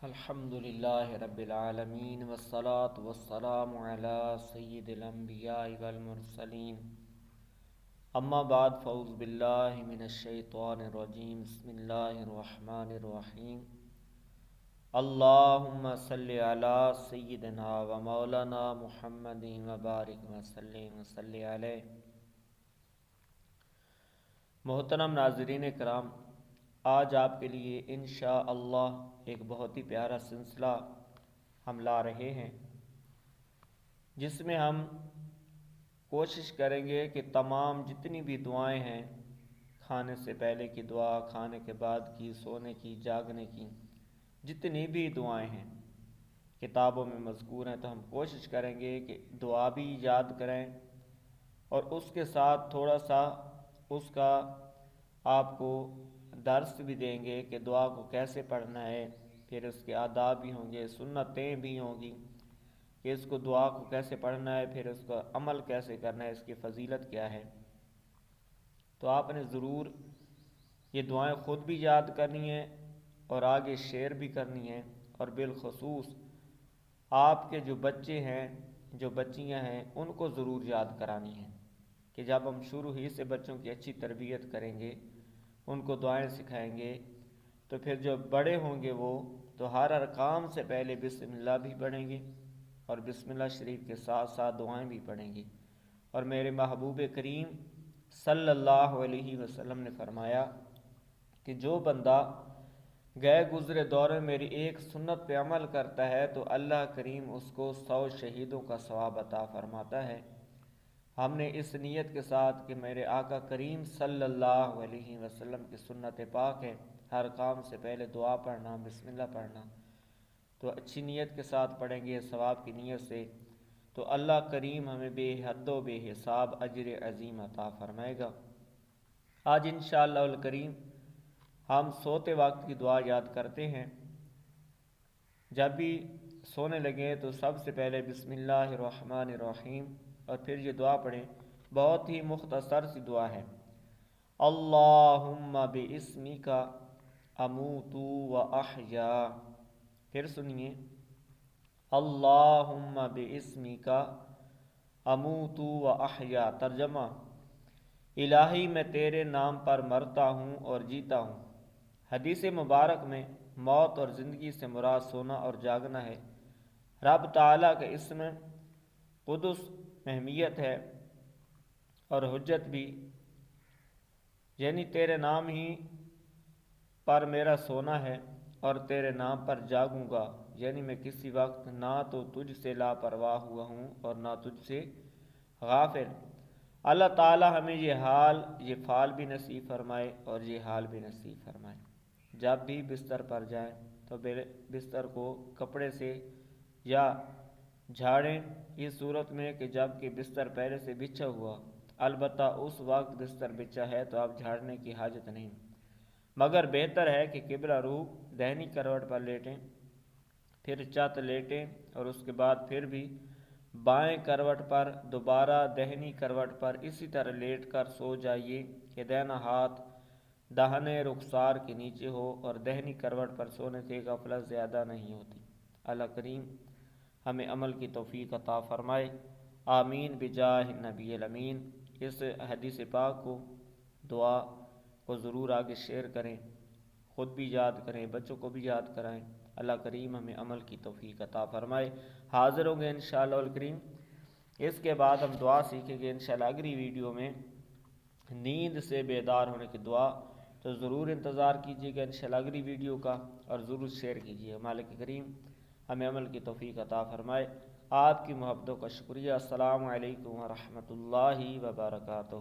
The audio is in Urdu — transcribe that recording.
الحمدللہ رب العالمین والصلاة والسلام علی سید الانبیاء والمرسلین اما بعد فاعوذ باللہ من الشیطان الرجیم بسم اللہ الرحمن الرحیم اللہم صلی علی سیدنا و مولانا محمد وبارک وسلم وصلی علیہ۔ محترم ناظرین کرام، آج آپ کے لیے انشاءاللہ ایک بہت ہی پیارا سلسلہ ہم لا رہے ہیں، جس میں ہم کوشش کریں گے کہ تمام جتنی بھی دعائیں ہیں، کھانے سے پہلے کی دعا، کھانے کے بعد کی، سونے کی، جاگنے کی، جتنی بھی دعائیں ہیں کتابوں میں مذکور ہیں، تو ہم کوشش کریں گے کہ دعا بھی یاد کریں اور اس کے ساتھ تھوڑا سا اس کا آپ کو درس بھی دیں گے کہ دعا کو کیسے پڑھنا ہے، پھر اس کے آداب بھی ہوں گے، سنتیں بھی ہوں گی کہ اس کو دعا کو کیسے پڑھنا ہے، پھر اس کا عمل کیسے کرنا ہے، اس کی فضیلت کیا ہے۔ تو آپ نے ضرور یہ دعائیں خود بھی یاد کرنی ہیں اور آگے شیئر بھی کرنی ہیں، اور بالخصوص آپ کے جو بچے ہیں، جو بچیاں ہیں، ان کو ضرور یاد کرانی ہیں کہ جب ہم شروع ہی سے بچوں کی اچھی تربیت کریں گے، ان کو دعائیں سکھائیں گے، تو پھر جو بڑے ہوں گے وہ تو ہر کام سے پہلے بسم اللہ بھی پڑھیں گے اور بسم اللہ شریف کے ساتھ ساتھ دعائیں بھی پڑھیں گے۔ اور میرے محبوب کریم صلی اللہ علیہ وسلم نے فرمایا کہ جو بندہ گئے گزرے دور میں میری ایک سنت پہ عمل کرتا ہے تو اللہ کریم اس کو 100 شہیدوں کا ثواب عطا فرماتا ہے۔ ہم نے اس نیت کے ساتھ کہ میرے آقا کریم صلی اللہ علیہ وسلم کی سنت پاک ہے ہر کام سے پہلے دعا پڑھنا، بسم اللہ پڑھنا، تو اچھی نیت کے ساتھ پڑھیں گے، ثواب کی نیت سے، تو اللہ کریم ہمیں بے حد و بے حساب اجر عظیم عطا فرمائے گا۔ آج انشاءاللہ الکریم ہم سوتے وقت کی دعا یاد کرتے ہیں۔ جب بھی سونے لگیں تو سب سے پہلے بسم اللہ الرحمن الرحیم اور پھر یہ دعا پڑھیں۔ بہت ہی مختصر سی دعا ہے۔ اللہم باسمک اموت و احیا۔ پھر سنیے، اللہم باسمک اموت و احیا۔ ترجمہ: الہی میں تیرے نام پر مرتا ہوں اور جیتا ہوں۔ حدیث مبارک میں موت اور زندگی سے مراد سونا اور جاگنا ہے۔ رب تعالیٰ کے اسم قدس اہمیت ہے اور حجت بھی، یعنی تیرے نام ہی پر میرا سونا ہے اور تیرے نام پر جاگوں گا، یعنی میں کسی وقت نہ تو تجھ سے لاپرواہ ہوا ہوں اور نہ تجھ سے غافل۔ اللہ تعالی ہمیں یہ فعل بھی نصیب فرمائے اور یہ حال بھی نصیب فرمائے۔ جب بھی بستر پر جائیں تو بستر کو کپڑے سے یا جھاڑیں، اس صورت میں کہ جب کہ بستر پہلے سے بچھا ہوا، البتہ اس وقت بستر بچھا ہے تو آپ جھاڑنے کی حاجت نہیں، مگر بہتر ہے کہ قبلہ روح دہنی کروٹ پر لیٹیں، پھر چت لیٹیں اور اس کے بعد پھر بھی بائیں کروٹ پر، دوبارہ دہنی کروٹ پر اسی طرح لیٹ کر سو جائیے کہ دہنا ہاتھ داہنے رخسار کے نیچے ہو، اور دہنی کروٹ پر سونے سے غفلت زیادہ نہیں ہوتی۔ اللہ کریم ہمیں عمل کی توفیق عطا فرمائے، آمین بجاہ نبی الامین۔ اس حدیث پاک کو، دعا کو ضرور آگے شیئر کریں، خود بھی یاد کریں، بچوں کو بھی یاد کرائیں۔ اللہ کریم ہمیں عمل کی توفیق عطا فرمائے۔ حاضر ہوں گے انشاءاللہ الکریم۔ اس کے بعد ہم دعا سیکھیں گے انشاءاللہ اگلی ویڈیو میں، نیند سے بیدار ہونے کی دعا، تو ضرور انتظار کیجیے گا انشاءاللہ اگلی ویڈیو کا، اور ضرور شیئر کیجیے۔ مالک کریم ہمیں عمل کی توفیق عطا فرمائے۔ آپ کی محبتوں کا شکریہ۔ السلام علیکم ورحمۃ اللہ وبرکاتہ۔